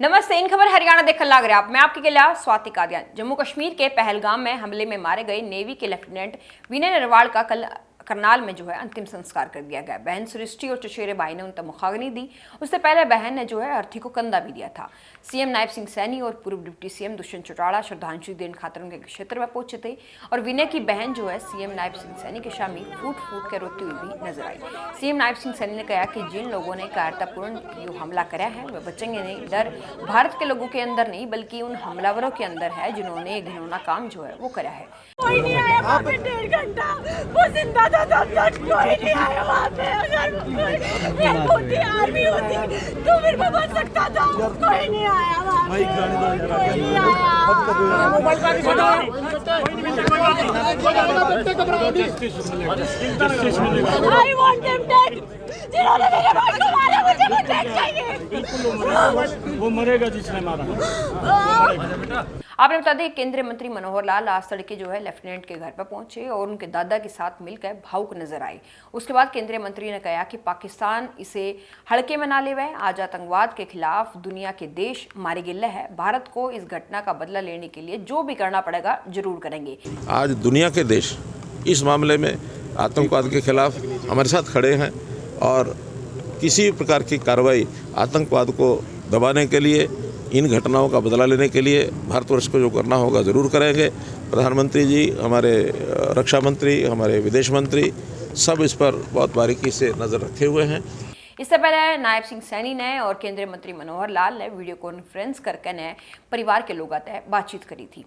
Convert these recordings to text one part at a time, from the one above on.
नमस्ते। इन खबर हरियाणा देखने लग रहे आप। मैं आपके खिलाफ स्वाति कादियान। जम्मू कश्मीर के पहलगाम में हमले में मारे गए नेवी के लेफ्टिनेंट विनय नरवाल का कल करनाल में अंतिम संस्कार कर दिया गया। बहन सृष्टि और चचेरे भाई ने उन तक मुखाग्नि दी। उससे पहले बहन ने अर्थी को कंधा भी दिया था। सीएम नायब सिंह सैनी और पूर्व डिप्टी सीएम दुष्यंत चौटाला श्रद्धांजलि देने खातिर उनके क्षेत्र में पहुंचे थे और विनय की बहन सीएम नायब सिंह सैनी के शामी फूट फूट के रोती हुई भी नजर आई। सीएम नायब सिंह सैनी ने कहा कि जिन लोगों ने कायरतापूर्ण जो हमला कराया है वे बचेंगे नहीं। डर भारत के लोगों के अंदर नहीं बल्कि उन हमलावरों के अंदर है जिन्होंने घिनौना काम वो करा है। कोई नहीं आया वहाँ पे 1.5 घंटा, वो जिंदा था तब तक कोई नहीं आया वहाँ पे। अगर कोई होती आर्मी होती तो फिर वो बच सकता था। कोई नहीं आया वहाँ पे, कोई नहीं आया। I want them dead। जिन्होंने मेरे भाई को मारा मुझे वो dead चाहिए। वो मरेगा जिसने मारा। आपने बता दें केंद्रीय मंत्री मनोहर लाल आज तड़के लेफ्टिनेंट के घर पर पहुंचे और उनके दादा के साथ मिलकर भावुक नजर आए। उसके बाद केंद्रीय मंत्री ने कहा कि पाकिस्तान इसे हड़के में ना ले वह आज आतंकवाद के खिलाफ दुनिया के देश मारे गिल्ले है। भारत को इस घटना का बदला लेने के लिए जो भी करना पड़ेगा जरूर करेंगे। आज दुनिया के देश इस मामले में आतंकवाद के खिलाफ हमारे साथ खड़े हैं और किसी प्रकार की कार्रवाई आतंकवाद को दबाने के लिए, इन घटनाओं का बदला लेने के लिए भारतवर्ष को जो करना होगा ज़रूर करेंगे। प्रधानमंत्री जी, हमारे रक्षा मंत्री, हमारे विदेश मंत्री सब इस पर बहुत बारीकी से नज़र रखे हुए हैं। इससे पहले नायब सिंह सैनी ने और केंद्रीय मंत्री मनोहर लाल ने वीडियो कॉन्फ्रेंस करके परिवार के लोगों से बातचीत करी थी।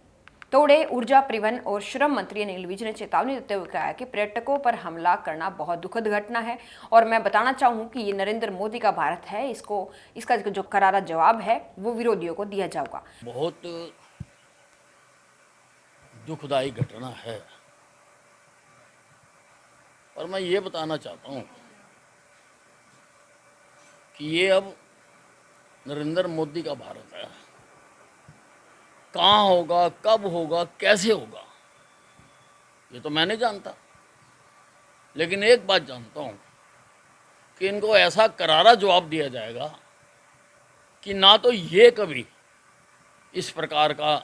तोड़े ऊर्जा, परिवहन और श्रम मंत्री अनिल विज ने चेतावनी देते हुए कहा कि पर्यटकों पर हमला करना बहुत दुखद घटना है और मैं बताना चाहूँ कि ये नरेंद्र मोदी का भारत है। इसका जो करारा जवाब है वो विरोधियों को दिया जाएगा। बहुत दुखदाई घटना है और मैं ये बताना चाहता हूँ कि ये अब नरेंद्र मोदी का भारत है। कहाँ होगा, कब होगा, कैसे होगा ये तो मैं नहीं जानता, लेकिन एक बात जानता हूँ कि इनको ऐसा करारा जवाब दिया जाएगा कि ना तो ये कभी इस प्रकार का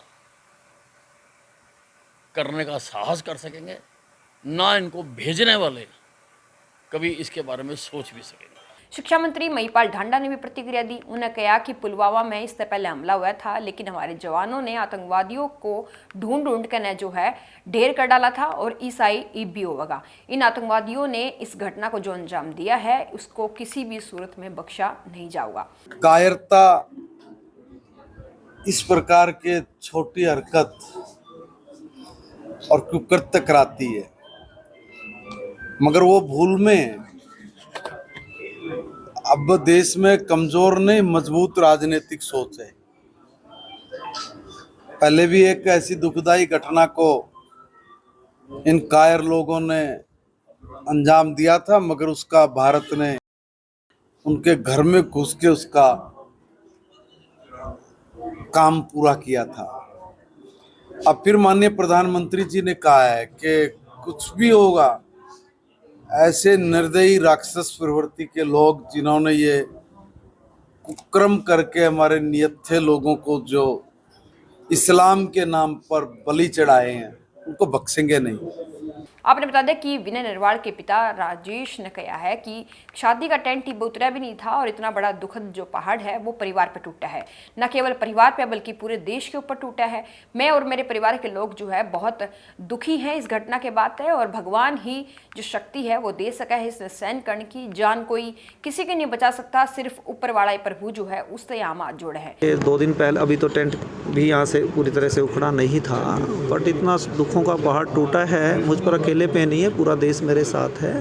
करने का साहस कर सकेंगे, ना इनको भेजने वाले कभी इसके बारे में सोच भी सकेंगे। शिक्षा मंत्री महिपाल ढांडा ने भी प्रतिक्रिया दी। उन्हें कहा कि पुलवामा में इससे पहले हमला हुआ था लेकिन हमारे जवानों ने आतंकवादियों को ढूंढ कर ढेर कर डाला था और ईसाई ईद भी होगा। इन आतंकवादियों ने इस घटना को जो अंजाम दिया है उसको किसी भी सूरत में बख्शा नहीं जाएगा। कायरता इस प्रकार के छोटी हरकत और कुकृत्य कराती है, मगर वो भूल में अब देश में कमजोर नहीं मजबूत राजनीतिक सोच है। पहले भी एक ऐसी दुखदाई घटना को इन कायर लोगों ने अंजाम दिया था, मगर उसका भारत ने उनके घर में घुस के उसका काम पूरा किया था। अब फिर माननीय प्रधानमंत्री जी ने कहा है कि कुछ भी होगा, ऐसे निर्दयी राक्षस प्रवृत्ति के लोग जिन्होंने ये कुक्रम करके हमारे नियत लोगों को जो इस्लाम के नाम पर बलि चढ़ाए हैं उनको बख्शेंगे नहीं। आपने बता दें कि विनय नरवाल के पिता राजेश ने कहा है कि शादी का टेंट ही उतरा भी नहीं था और इतना बड़ा दुखद जो पहाड़ है वो परिवार पर टूटा है। न केवल परिवार पर बल्कि पूरे देश के ऊपर टूटा है। मैं और मेरे परिवार के लोग बहुत दुखी हैं इस घटना के बाद है और भगवान ही जो शक्ति है वो दे सका है इस सहन करने की। जान कोई किसी की नहीं बचा सकता, सिर्फ ऊपर वाला प्रभु उससे यहाँ हाथ जोड़े है। 2 दिन पहले अभी तो टेंट भी यहाँ से पूरी तरह से उखड़ा नहीं था, बट इतना दुखों का पहाड़ टूटा है। मुझ पर अकेले पे नहीं है, पूरा देश मेरे साथ है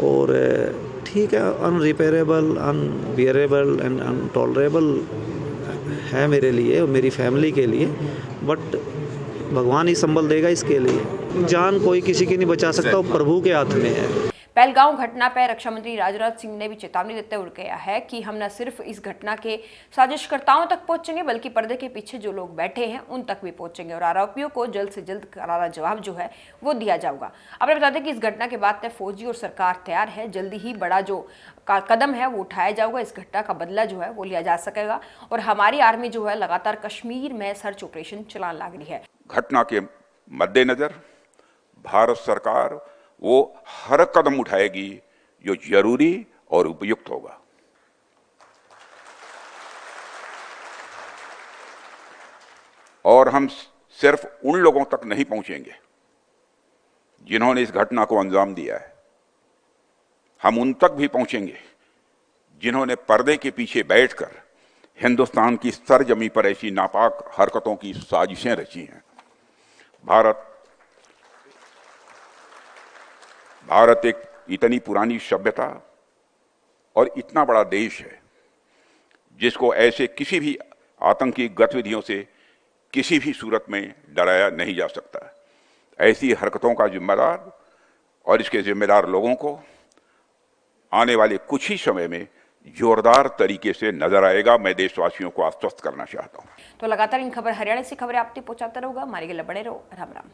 और ठीक है, अनरिपेयरेबल, अनबियरेबल एंड अनटॉलरेबल है मेरे लिए और मेरी फैमिली के लिए, बट भगवान ही संभल देगा इसके लिए। जान कोई किसी की नहीं बचा सकता, वो प्रभु के हाथ में है। पहलगांव घटना पर रक्षा मंत्री राजनाथ सिंह ने भी चेतावनी देते हुए कहा है कि हम न सिर्फ इस घटना के साजिशकर्ताओं तक पहुंचेंगे बल्कि पर्दे के पीछे जो लोग बैठे हैं उन तक भी पहुंचेंगे और आरोपियों को जल्द से जल्द करारा जवाब जो है वो दिया जाएगा। आपने बता दें कि इस घटना के बाद फौजी और सरकार तैयार है, जल्दी ही बड़ा जो कदम है वो उठाया जाएगा, इस घटना का बदला जो है वो लिया जा सकेगा और हमारी आर्मी जो है लगातार कश्मीर में सर्च ऑपरेशन चलाने लग रही है। घटना के मद्देनजर भारत सरकार वो हर कदम उठाएगी जो जरूरी और उपयुक्त होगा। और हम सिर्फ उन लोगों तक नहीं पहुंचेंगे जिन्होंने इस घटना को अंजाम दिया है, हम उन तक भी पहुंचेंगे जिन्होंने पर्दे के पीछे बैठकर हिंदुस्तान की सरजमी पर ऐसी नापाक हरकतों की साजिशें रची हैं। भारत एक इतनी पुरानी सभ्यता और इतना बड़ा देश है जिसको ऐसे किसी भी आतंकी गतिविधियों से किसी भी सूरत में डराया नहीं जा सकता। ऐसी हरकतों का जिम्मेदार और इसके जिम्मेदार लोगों को आने वाले कुछ ही समय में जोरदार तरीके से नजर आएगा। मैं देशवासियों को आश्वस्त करना चाहता हूं। तो लगातार इन खबर हरियाणा से खबरें आप तक पहुंचाते रहूंगा। हमारे लिए बने रहो। राम राम।